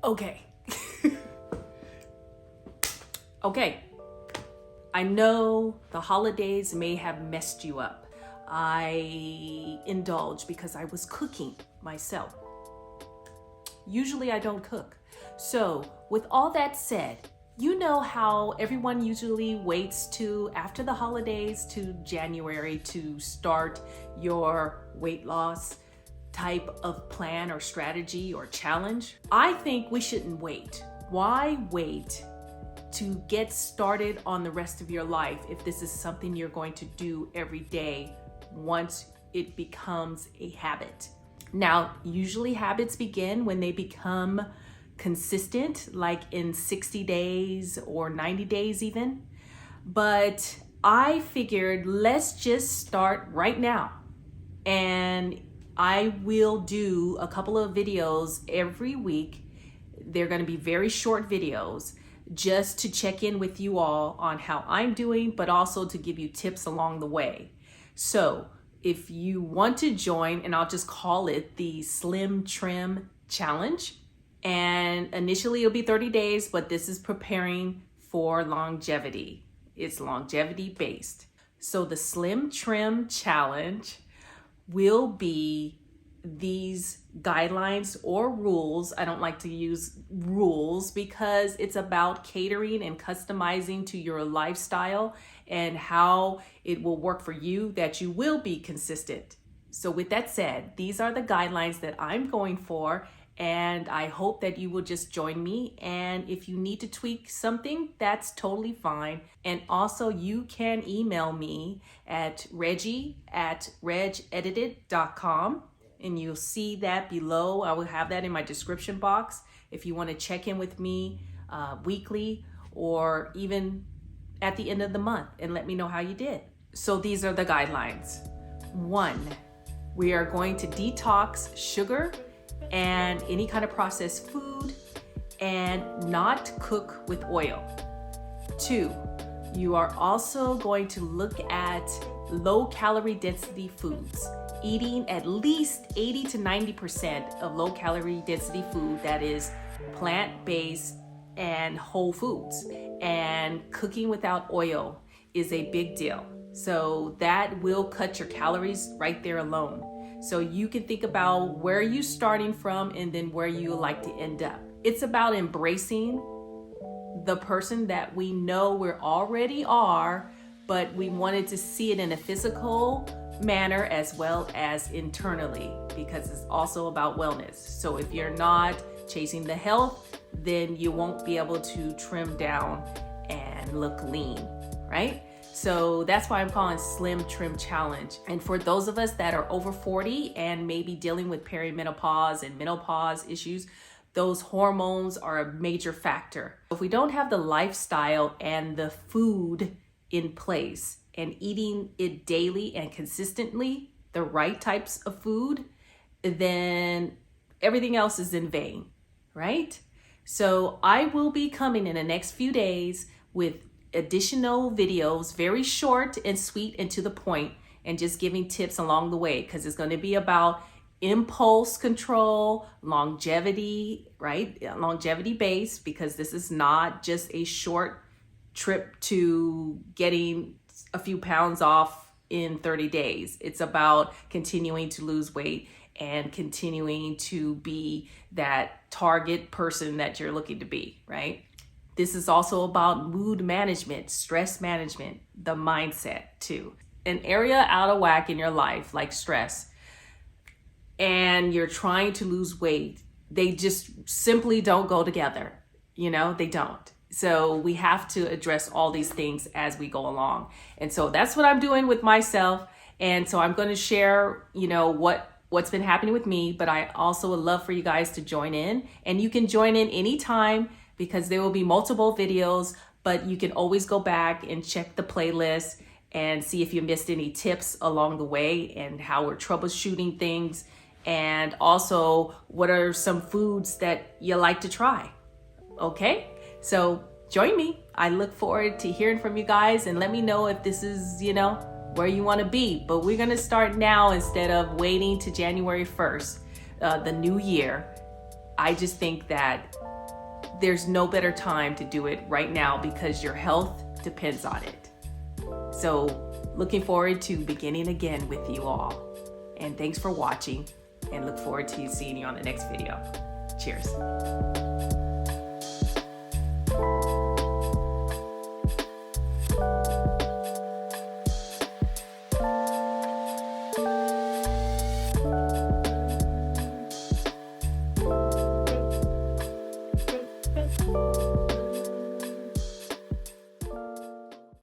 Okay. Okay. I know the holidays may have messed you up. I indulged because I was cooking myself. Usually I don't cook. So with all that said, you know how everyone usually waits to after the holidays to January to start your weight loss type of plan or strategy or challenge? I think we shouldn't wait. Why wait to get started on the rest of your life if this is something you're going to do every day once it becomes a habit? Now, usually habits begin when they become consistent, like in 60 days or 90 days even. But I figured let's just start right now. And I will do a couple of videos every week. They're going to be very short videos just to check in with you all on how I'm doing, but also to give you tips along the way. So if you want to join, and I'll just call it the Slim Trim Challenge, and initially it'll be 30 days, but this is preparing for longevity. It's longevity based. So the Slim Trim Challenge will be these guidelines or rules. I don't like to use rules because it's about catering and customizing to your lifestyle and how it will work for you, that you will be consistent. So with that said, these are the guidelines that I'm going for, and I hope that you will just join me. And if you need to tweak something, that's totally fine. And also you can email me at reggie@regedited.com. And you'll see that below. I will have that in my description box if you want to check in with me weekly or even at the end of the month and let me know how you did. So these are the guidelines. 1, we are going to detox sugar and any kind of processed food and not cook with oil. 2, you are also going to look at low calorie density foods, eating at least 80 to 90% of low calorie density food that is plant-based and whole foods. And cooking without oil is a big deal. So that will cut your calories right there alone. So you can think about where you're starting from and then where you would like to end up. It's about embracing the person that we know we already are, but we wanted to see it in a physical manner as well as internally, because it's also about wellness. So if you're not chasing the health, then you won't be able to trim down and look lean, right? So that's why I'm calling Slim Trim Challenge. And for those of us that are over 40 and maybe dealing with perimenopause and menopause issues, those hormones are a major factor. If we don't have the lifestyle and the food in place and eating it daily and consistently, the right types of food, then everything else is in vain, right? So I will be coming in the next few days with additional videos, very short and sweet and to the point, and just giving tips along the way, because it's going to be about impulse control, longevity, right? Longevity based, because this is not just a short trip to getting a few pounds off in 30 days. It's about continuing to lose weight and continuing to be that target person that you're looking to be, right? This is also about mood management, stress management, the mindset too. An area out of whack in your life, like stress, and you're trying to lose weight, they just simply don't go together. They don't. So we have to address all these things as we go along. And so that's what I'm doing with myself. And so I'm going to share, what's been happening with me, but I also would love for you guys to join in. And you can join in anytime, because there will be multiple videos, but you can always go back and check the playlist and see if you missed any tips along the way and how we're troubleshooting things. And also, what are some foods that you like to try? Okay, so join me. I look forward to hearing from you guys, and let me know if this is, where you want to be. But we're going to start now instead of waiting to January 1st, the new year. I just think that there's no better time to do it right now because your health depends on it. So looking forward to beginning again with you all. And thanks for watching, and look forward to seeing you on the next video. Cheers.